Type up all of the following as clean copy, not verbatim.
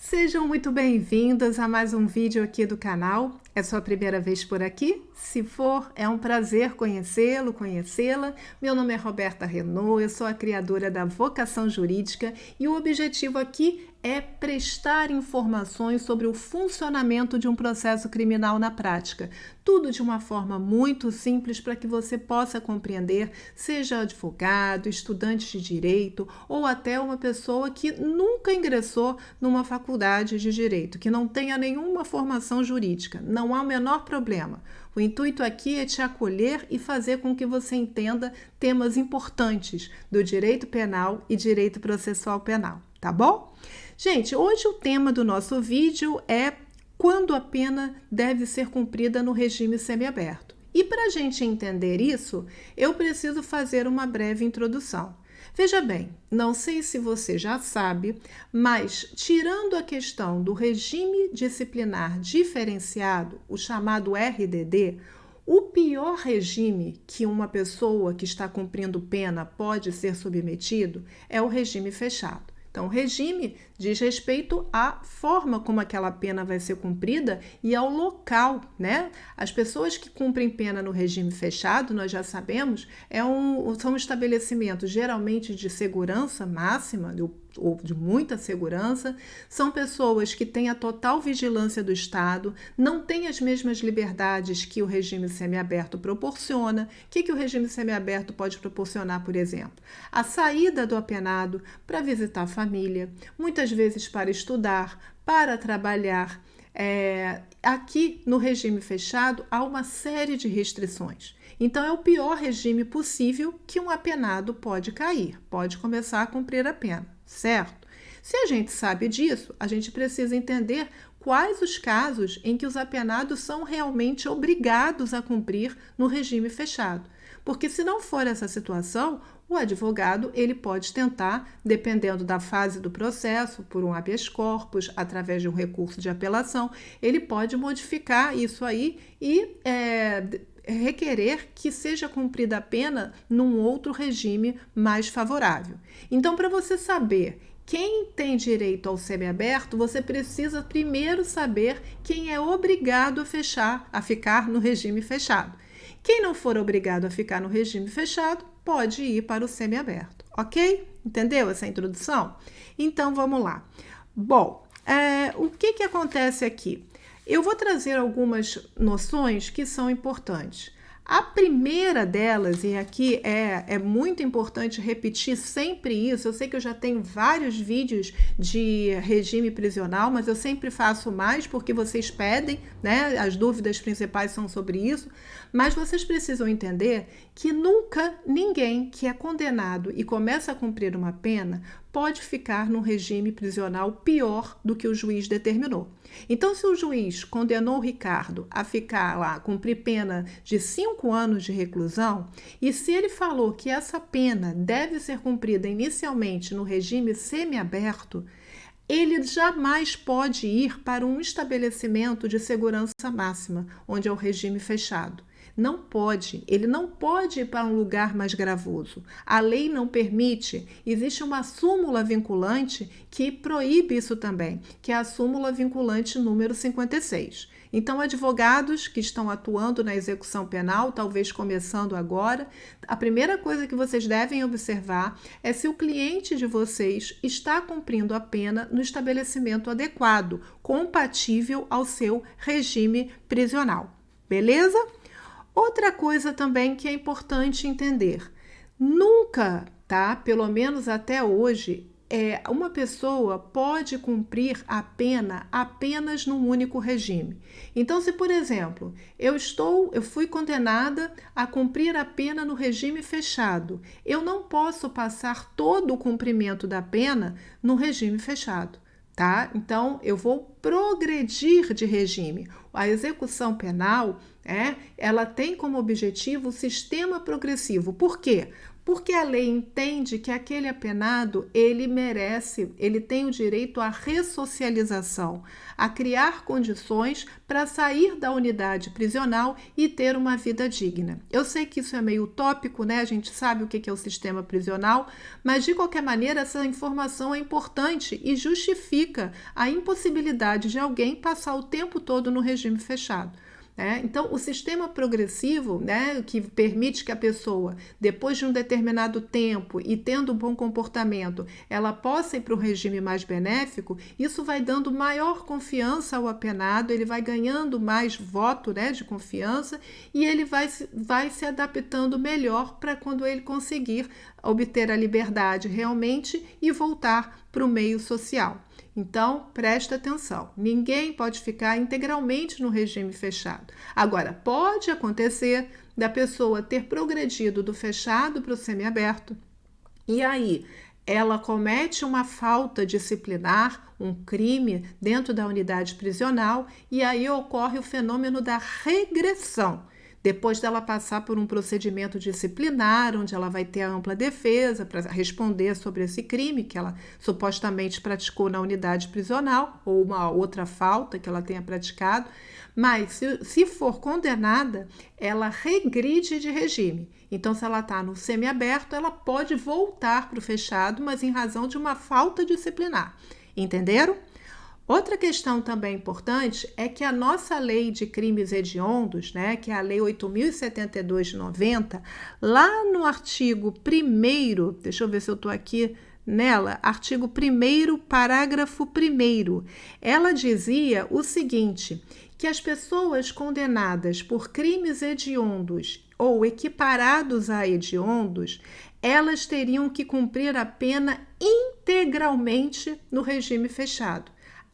Sejam muito bem-vindas a mais um vídeo aqui do canal. É sua primeira vez por aqui? Se for, é um prazer conhecê-lo, conhecê-la. Meu nome é Roberta Renault, eu sou a criadora da Vocação Jurídica e o objetivo aqui é prestar informações sobre o funcionamento de um processo criminal na prática. Tudo de uma forma muito simples para que você possa compreender, seja advogado, estudante de direito ou até uma pessoa que nunca ingressou numa faculdade de direito, que não tenha nenhuma formação jurídica. Não há o menor problema. O intuito aqui é te acolher e fazer com que você entenda temas importantes do direito penal e direito processual penal, tá bom? Gente, hoje o tema do nosso vídeo é quando a pena deve ser cumprida no regime semiaberto. E para a gente entender isso, eu preciso fazer uma breve introdução. Veja bem, não sei se você já sabe, mas tirando a questão do regime disciplinar diferenciado, o chamado RDD, o pior regime que uma pessoa que está cumprindo pena pode ser submetido é o regime fechado. Então, o regime diz respeito à forma como aquela pena vai ser cumprida e ao local, né? As pessoas que cumprem pena no regime fechado, nós já sabemos, são estabelecimentos geralmente de segurança máxima, ou de muita segurança, são pessoas que têm a total vigilância do Estado, não têm as mesmas liberdades que o regime semiaberto proporciona. O que o regime semiaberto pode proporcionar, por exemplo? A saída do apenado para visitar a família, muitas vezes para estudar, para trabalhar. Aqui no regime fechado há uma série de restrições. Então é o pior regime possível que um apenado pode cair, pode começar a cumprir a pena, certo? Se a gente sabe disso, a gente precisa entender quais os casos em que os apenados são realmente obrigados a cumprir no regime fechado. Porque se não for essa situação, o advogado ele pode tentar, dependendo da fase do processo, por um habeas corpus, através de um recurso de apelação, ele pode modificar isso aí e requerer que seja cumprida a pena num outro regime mais favorável. Então, para você saber quem tem direito ao semiaberto, você precisa primeiro saber quem é obrigado a ficar no regime fechado. Quem não for obrigado a ficar no regime fechado, pode ir para o semiaberto, ok? Entendeu essa introdução? Então, vamos lá. Bom, o que acontece aqui? Eu vou trazer algumas noções que são importantes. A primeira delas, e aqui é muito importante repetir sempre isso, eu sei que eu já tenho vários vídeos de regime prisional, mas eu sempre faço mais porque vocês pedem, né? As dúvidas principais são sobre isso, mas vocês precisam entender que nunca ninguém que é condenado e começa a cumprir uma pena pode ficar num regime prisional pior do que o juiz determinou. Então, se o juiz condenou o Ricardo a ficar lá, cumprir pena de 5 anos de reclusão, e se ele falou que essa pena deve ser cumprida inicialmente no regime semiaberto, ele jamais pode ir para um estabelecimento de segurança máxima, onde é o regime fechado. Não pode, ele não pode ir para um lugar mais gravoso. A lei não permite, existe uma súmula vinculante que proíbe isso também, que é a súmula vinculante número 56. Então, advogados que estão atuando na execução penal, talvez começando agora, a primeira coisa que vocês devem observar é se o cliente de vocês está cumprindo a pena no estabelecimento adequado, compatível ao seu regime prisional. Beleza? Outra coisa também que é importante entender, nunca, tá? Pelo menos até hoje, uma pessoa pode cumprir a pena apenas num único regime. Então, se, por exemplo, eu fui condenada a cumprir a pena no regime fechado, eu não posso passar todo o cumprimento da pena no regime fechado. Tá? Então, eu vou progredir de regime. A execução penal, ela tem como objetivo o sistema progressivo. Por quê? Porque a lei entende que aquele apenado, ele merece, ele tem o direito à ressocialização, a criar condições para sair da unidade prisional e ter uma vida digna. Eu sei que isso é meio utópico, né? A gente sabe o que é o sistema prisional, mas de qualquer maneira essa informação é importante e justifica a impossibilidade de alguém passar o tempo todo no regime fechado. Então, o sistema progressivo, né, que permite que a pessoa, depois de um determinado tempo e tendo um bom comportamento, ela possa ir para um regime mais benéfico, isso vai dando maior confiança ao apenado, ele vai ganhando mais voto, né, de confiança e ele vai se adaptando melhor para quando ele conseguir obter a liberdade realmente e voltar para o meio social. Então, presta atenção, ninguém pode ficar integralmente no regime fechado. Agora, pode acontecer da pessoa ter progredido do fechado para o semiaberto e aí ela comete uma falta disciplinar, um crime dentro da unidade prisional e aí ocorre o fenômeno da regressão. Depois dela passar por um procedimento disciplinar, onde ela vai ter a ampla defesa para responder sobre esse crime que ela supostamente praticou na unidade prisional, ou uma outra falta que ela tenha praticado, mas se for condenada, ela regride de regime. Então, se ela está no semiaberto, ela pode voltar para o fechado, mas em razão de uma falta disciplinar. Entenderam? Outra questão também importante é que a nossa lei de crimes hediondos, né, que é a lei 8.072 de 90, lá no artigo 1º, deixa eu ver se eu estou aqui nela, artigo 1º, parágrafo 1º, ela dizia o seguinte, que as pessoas condenadas por crimes hediondos ou equiparados a hediondos, elas teriam que cumprir a pena integralmente no regime fechado.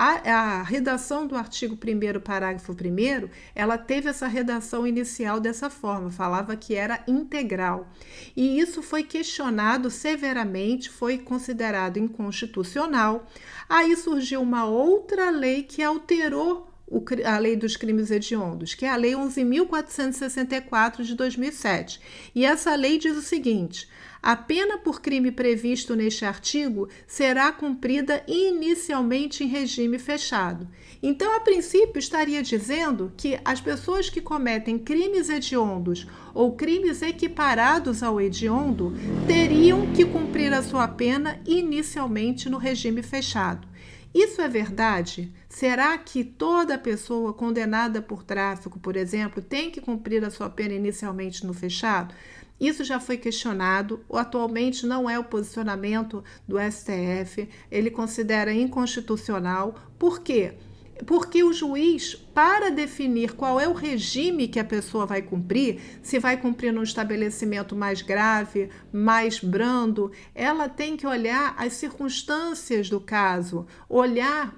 A redação do artigo 1º, parágrafo 1º, ela teve essa redação inicial dessa forma, falava que era integral. E isso foi questionado severamente, foi considerado inconstitucional. Aí surgiu uma outra lei que alterou a lei dos crimes hediondos, que é a lei 11.464 de 2007. E essa lei diz o seguinte: a pena por crime previsto neste artigo será cumprida inicialmente em regime fechado. Então, a princípio, estaria dizendo que as pessoas que cometem crimes hediondos ou crimes equiparados ao hediondo teriam que cumprir a sua pena inicialmente no regime fechado. Isso é verdade? Será que toda pessoa condenada por tráfico, por exemplo, tem que cumprir a sua pena inicialmente no fechado? Isso já foi questionado, atualmente não é o posicionamento do STF, ele considera inconstitucional. Por quê? Porque o juiz, para definir qual é o regime que a pessoa vai cumprir, se vai cumprir num estabelecimento mais grave, mais brando, ela tem que olhar as circunstâncias do caso, olhar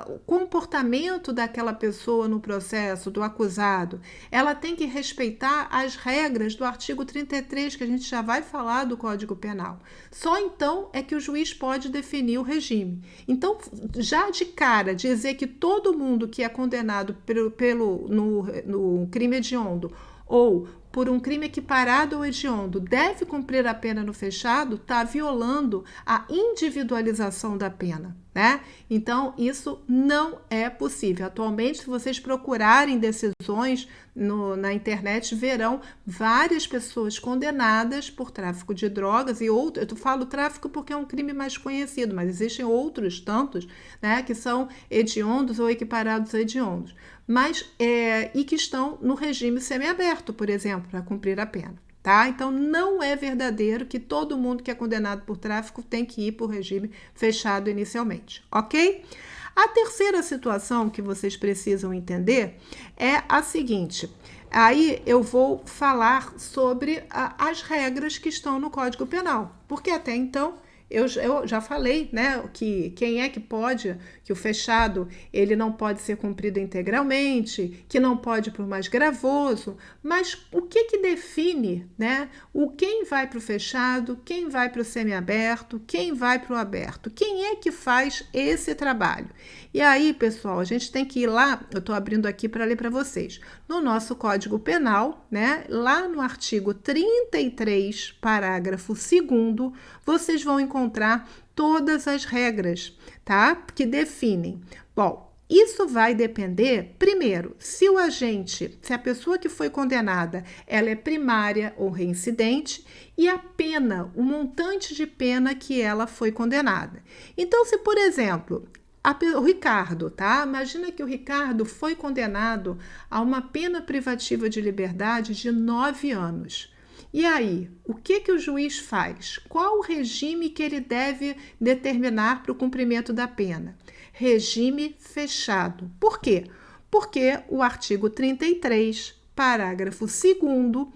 o comportamento daquela pessoa no processo, do acusado. Ela tem que respeitar as regras do artigo 33, que a gente já vai falar do Código Penal. Só então é que o juiz pode definir o regime. Então, já de cara, dizer que todo mundo que é condenado no crime hediondo ou por um crime equiparado ao hediondo deve cumprir a pena no fechado, está violando a individualização da pena, né? Então, isso não é possível. Atualmente, se vocês procurarem decisões na internet, verão várias pessoas condenadas por tráfico de drogas e outros. Eu falo tráfico porque é um crime mais conhecido, mas existem outros tantos, né, que são hediondos ou equiparados a hediondos, e que estão no regime semiaberto, por exemplo, para cumprir a pena. Tá? Então, não é verdadeiro que todo mundo que é condenado por tráfico tem que ir para o regime fechado inicialmente, ok? A terceira situação que vocês precisam entender é a seguinte. Aí eu vou falar sobre as regras que estão no Código Penal, porque até então eu já falei, né, que quem é que pode, que o fechado ele não pode ser cumprido integralmente, que não pode por mais gravoso, mas o que define, né, quem vai para o fechado, quem vai para o semiaberto, quem vai para o aberto, quem é que faz esse trabalho? E aí, pessoal, a gente tem que ir lá, eu estou abrindo aqui para ler para vocês, no nosso Código Penal, né, lá no artigo 33, parágrafo 2º, vocês vão encontrar todas as regras, tá? Que definem. Bom, isso vai depender, primeiro, se a pessoa que foi condenada, ela é primária ou reincidente, e a pena, o montante de pena que ela foi condenada. Então, se, por exemplo, o Ricardo, tá? Imagina que o Ricardo foi condenado a uma pena privativa de liberdade de 9 anos. E aí, o que o juiz faz? Qual o regime que ele deve determinar para o cumprimento da pena? Regime fechado. Por quê? Porque o artigo 33, parágrafo 2º,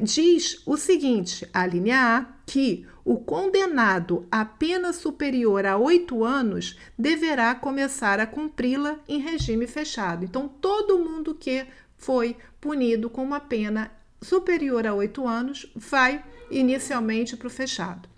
diz o seguinte, a linha A, que o condenado a pena superior a 8 anos deverá começar a cumpri-la em regime fechado. Então, todo mundo que foi punido com uma pena superior a 8 anos vai inicialmente para o fechado.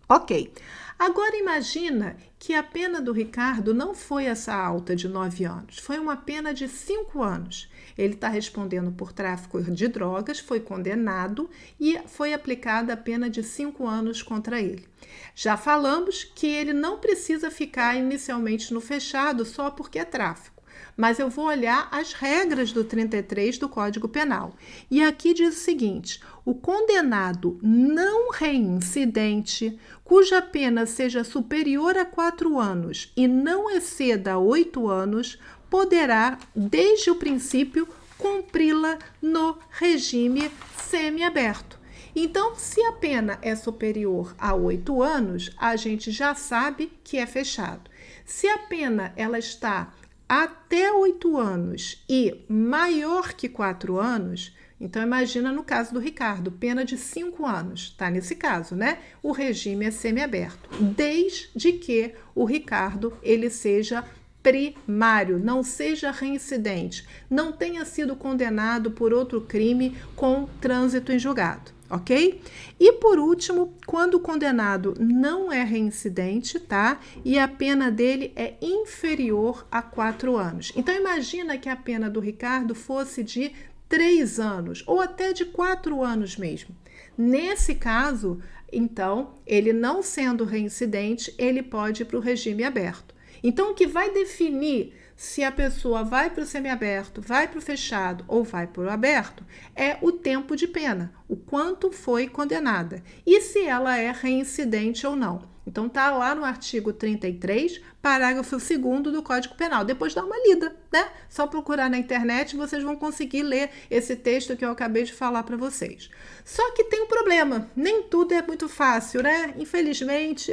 Ok. Agora imagina que a pena do Ricardo não foi essa alta de 9 anos, foi uma pena de 5 anos. Ele está respondendo por tráfico de drogas, foi condenado e foi aplicada a pena de 5 anos contra ele. Já falamos que ele não precisa ficar inicialmente no fechado só porque é tráfico, mas eu vou olhar as regras do 33 do Código Penal. E aqui diz o seguinte: o condenado não reincidente, cuja pena seja superior a 4 anos e não exceda 8 anos, poderá, desde o princípio, cumpri-la no regime semiaberto. Então, se a pena é superior a 8 anos, a gente já sabe que é fechado. Se a pena ela está até 8 anos e maior que 4 anos, então imagina no caso do Ricardo, pena de 5 anos, tá nesse caso, né? O regime é semiaberto, desde que o Ricardo ele seja primário, não seja reincidente, não tenha sido condenado por outro crime com trânsito em julgado. Ok? E por último, quando o condenado não é reincidente, tá? E a pena dele é inferior a 4 anos. Então imagina que a pena do Ricardo fosse de 3 anos ou até de 4 anos mesmo. Nesse caso, então, ele não sendo reincidente, ele pode ir para o regime aberto. Então, o que vai definir se a pessoa vai para o semiaberto, vai para o fechado ou vai para o aberto é o tempo de pena, o quanto foi condenada e se ela é reincidente ou não. Então tá lá no artigo 33, parágrafo 2º do Código Penal. Depois dá uma lida, né? Só procurar na internet vocês vão conseguir ler esse texto que eu acabei de falar para vocês. Só que tem um problema, nem tudo é muito fácil, né? Infelizmente,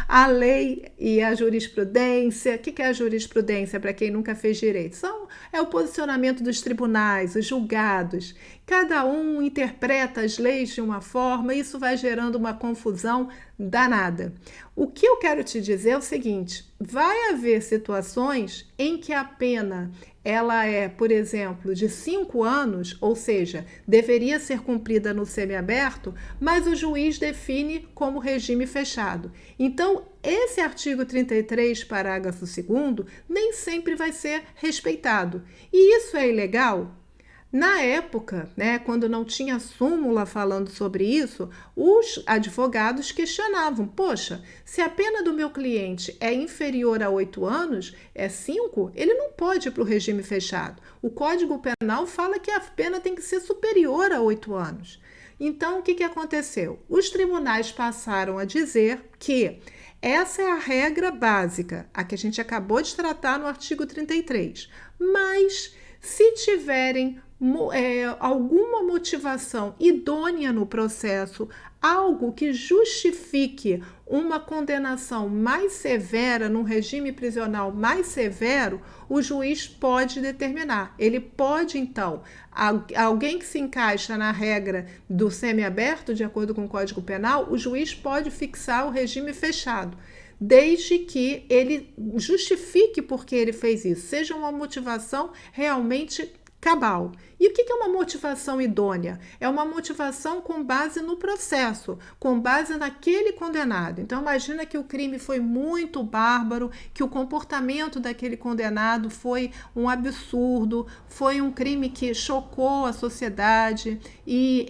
a lei e a jurisprudência, o que é a jurisprudência para quem nunca fez direito? É o posicionamento dos tribunais, os julgados. Cada um interpreta as leis de uma forma e isso vai gerando uma confusão danada. O que eu quero te dizer é o seguinte: vai haver situações em que a pena ela é, por exemplo, de 5 anos, ou seja, deveria ser cumprida no semiaberto, mas o juiz define como regime fechado. Então, esse artigo 33, parágrafo 2º, nem sempre vai ser respeitado. E isso é ilegal? Na época, né, quando não tinha súmula falando sobre isso, os advogados questionavam: poxa, se a pena do meu cliente é inferior a 8 anos, é 5, ele não pode ir para o regime fechado. O Código Penal fala que a pena tem que ser superior a 8 anos. Então, o que aconteceu? Os tribunais passaram a dizer que essa é a regra básica, a que a gente acabou de tratar no artigo 33, mas se tiverem alguma motivação idônea no processo, algo que justifique uma condenação mais severa, num regime prisional mais severo, o juiz pode determinar. Ele pode, então, alguém que se encaixa na regra do semiaberto, de acordo com o Código Penal, o juiz pode fixar o regime fechado, desde que ele justifique por que ele fez isso, seja uma motivação realmente cabal. E o que é uma motivação idônea? É uma motivação com base no processo, com base naquele condenado. Então, imagina que o crime foi muito bárbaro, que o comportamento daquele condenado foi um absurdo, foi um crime que chocou a sociedade e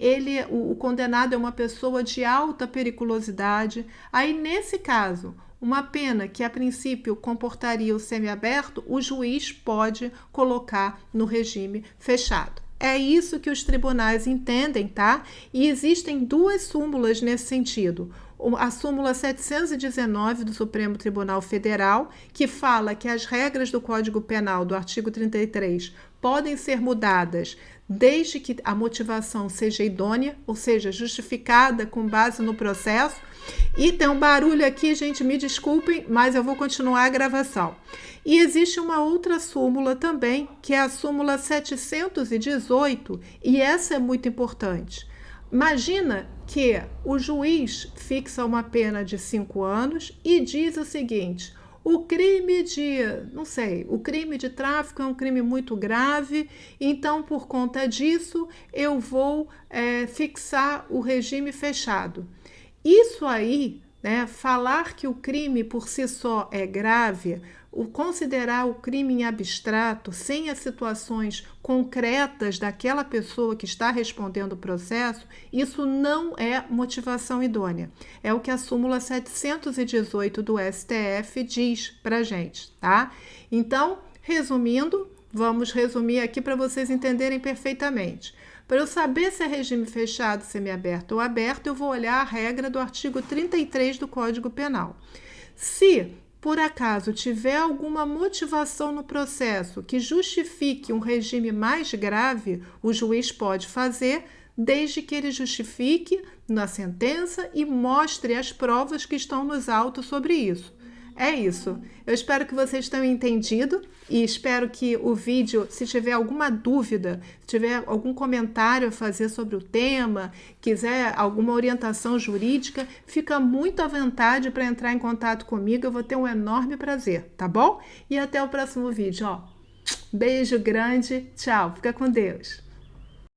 o condenado é uma pessoa de alta periculosidade. Aí, nesse caso, uma pena que a princípio comportaria o semiaberto, o juiz pode colocar no regime fechado. É isso que os tribunais entendem, tá? E existem duas súmulas nesse sentido. A súmula 719 do Supremo Tribunal Federal, que fala que as regras do Código Penal do artigo 33 podem ser mudadas desde que a motivação seja idônea, ou seja, justificada com base no processo. E tem um barulho aqui, gente, me desculpem, mas eu vou continuar a gravação. E existe uma outra súmula também, que é a súmula 718, e essa é muito importante. Imagina que o juiz fixa uma pena de 5 anos e diz o seguinte: o crime de tráfico é um crime muito grave, então, por conta disso, eu vou fixar o regime fechado. Isso aí, né, falar que o crime por si só é grave, considerar o crime em abstrato, sem as situações concretas daquela pessoa que está respondendo o processo, isso não é motivação idônea. É o que a súmula 718 do STF diz pra gente, tá? Então, resumindo, vamos resumir aqui para vocês entenderem perfeitamente. Para eu saber se é regime fechado, semiaberto ou aberto, eu vou olhar a regra do artigo 33 do Código Penal. Se, por acaso, tiver alguma motivação no processo que justifique um regime mais grave, o juiz pode fazer, desde que ele justifique na sentença e mostre as provas que estão nos autos sobre isso. É isso. Eu espero que vocês tenham entendido e espero que o vídeo, se tiver alguma dúvida, se tiver algum comentário a fazer sobre o tema, quiser alguma orientação jurídica, fica muito à vontade para entrar em contato comigo. Eu vou ter um enorme prazer, tá bom? E até o próximo vídeo, ó. Beijo grande, tchau, fica com Deus.